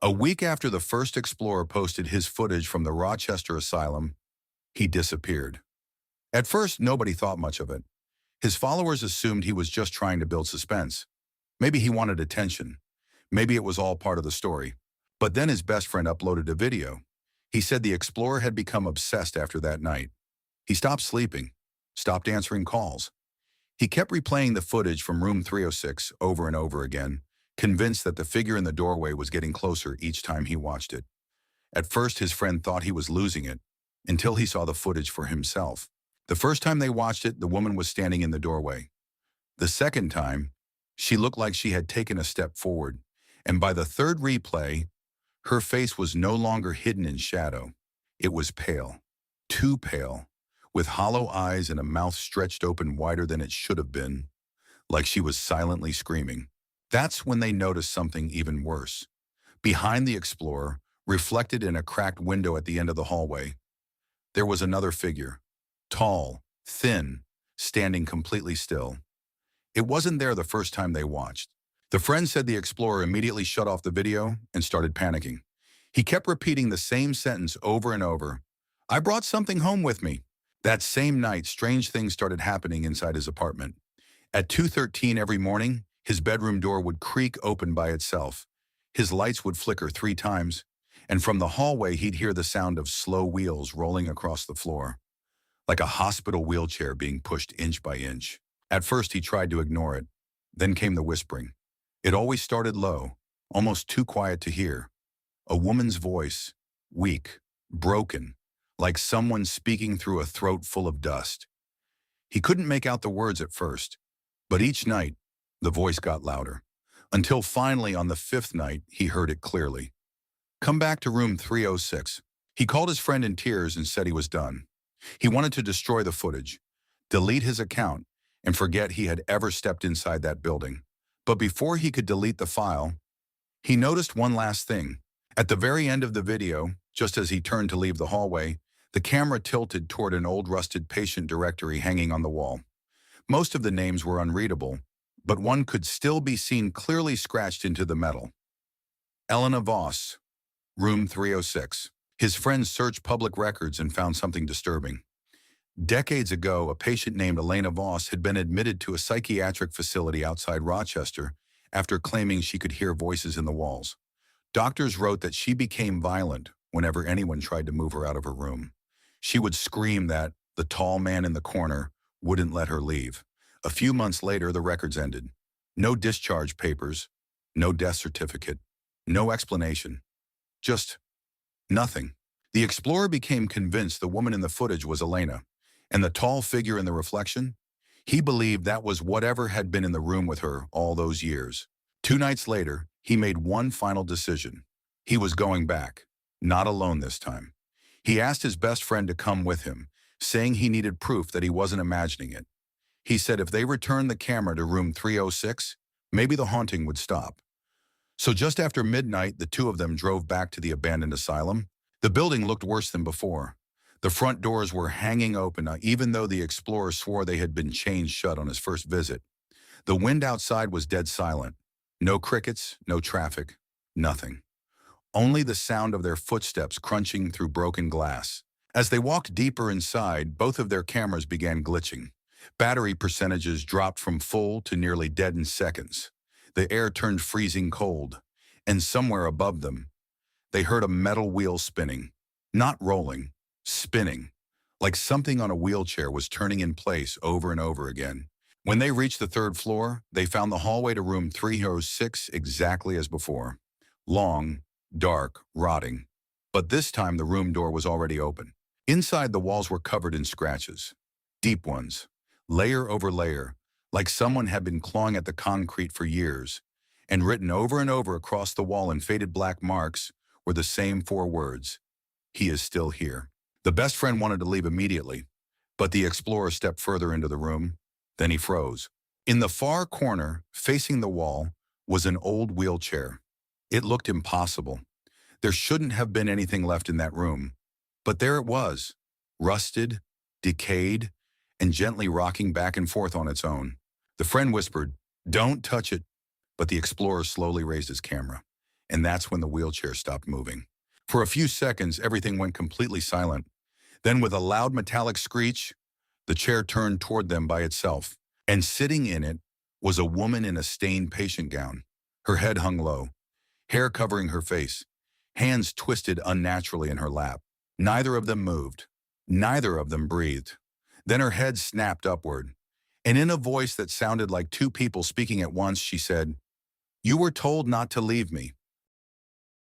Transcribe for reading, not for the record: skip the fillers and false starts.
A week after the first explorer posted his footage from the Rochester asylum, he disappeared. At first, nobody thought much of it. His followers assumed he was just trying to build suspense. Maybe he wanted attention. Maybe it was all part of the story. But then his best friend uploaded a video. He said the explorer had become obsessed after that night. He stopped sleeping, stopped answering calls. He kept replaying the footage from room 306 over and over again, convinced that the figure in the doorway was getting closer each time he watched it. At first, his friend thought he was losing it, until he saw the footage for himself. The first time they watched it, the woman was standing in the doorway. The second time, she looked like she had taken a step forward, and by the third replay, her face was no longer hidden in shadow. It was pale, too pale, with hollow eyes and a mouth stretched open wider than it should have been, like she was silently screaming. That's when they noticed something even worse. Behind the explorer, reflected in a cracked window at the end of the hallway, there was another figure, tall, thin, standing completely still. It wasn't there the first time they watched. The friend said the explorer immediately shut off the video and started panicking. He kept repeating the same sentence over and over. "I brought something home with me." That same night, strange things started happening inside his apartment. At 2:13 every morning, his bedroom door would creak open by itself. His lights would flicker 3 times, and from the hallway he'd hear the sound of slow wheels rolling across the floor, like a hospital wheelchair being pushed inch by inch. At first he tried to ignore it. Then came the whispering. It always started low, almost too quiet to hear. A woman's voice, weak, broken, like someone speaking through a throat full of dust. He couldn't make out the words at first, but each night, the voice got louder, until finally on the 5th night, he heard it clearly. "Come back to room 306. He called his friend in tears and said he was done. He wanted to destroy the footage, delete his account, and forget he had ever stepped inside that building. But before he could delete the file, he noticed one last thing. At the very end of the video, just as he turned to leave the hallway, the camera tilted toward an old rusted patient directory hanging on the wall. Most of the names were unreadable, but one could still be seen clearly scratched into the metal. Elena Voss, room 306. His friends searched public records and found something disturbing. Decades ago, a patient named Elena Voss had been admitted to a psychiatric facility outside Rochester after claiming she could hear voices in the walls. Doctors wrote that she became violent whenever anyone tried to move her out of her room. She would scream that the tall man in the corner wouldn't let her leave. A few months later, the records ended. No discharge papers, no death certificate, no explanation. Just nothing. The explorer became convinced the woman in the footage was Elena, and the tall figure in the reflection, he believed that was whatever had been in the room with her all those years. 2 nights later, he made one final decision. He was going back, not alone this time. He asked his best friend to come with him, saying he needed proof that he wasn't imagining it. He said if they returned the camera to room 306, maybe the haunting would stop. So just after midnight, the two of them drove back to the abandoned asylum. The building looked worse than before. The front doors were hanging open, even though the explorer swore they had been chained shut on his first visit. The wind outside was dead silent. No crickets, no traffic, nothing. Only the sound of their footsteps crunching through broken glass. As they walked deeper inside, both of their cameras began glitching. Battery percentages dropped from full to nearly dead in seconds. The air turned freezing cold, and somewhere above them, they heard a metal wheel spinning. Not rolling, spinning, like something on a wheelchair was turning in place over and over again. When they reached the 3rd floor, they found the hallway to room 306 exactly as before. Long, dark, rotting. But this time the room door was already open. Inside, the walls were covered in scratches. Deep ones, layer over layer, like someone had been clawing at the concrete for years. And written over and over across the wall in faded black marks were the same 4 words: "He is still here." The best friend wanted to leave immediately, but the explorer stepped further into the room. Then he froze. In the far corner, facing the wall, was an old wheelchair. It looked impossible. There shouldn't have been anything left in that room. But there it was, rusted, decayed, and gently rocking back and forth on its own. The friend whispered, "Don't touch it," but the explorer slowly raised his camera. And that's when the wheelchair stopped moving. For a few seconds, everything went completely silent. Then with a loud metallic screech, the chair turned toward them by itself. And sitting in it was a woman in a stained patient gown. Her head hung low, hair covering her face, hands twisted unnaturally in her lap. Neither of them moved. Neither of them breathed. Then her head snapped upward, and in a voice that sounded like two people speaking at once, she said, "You were told not to leave me."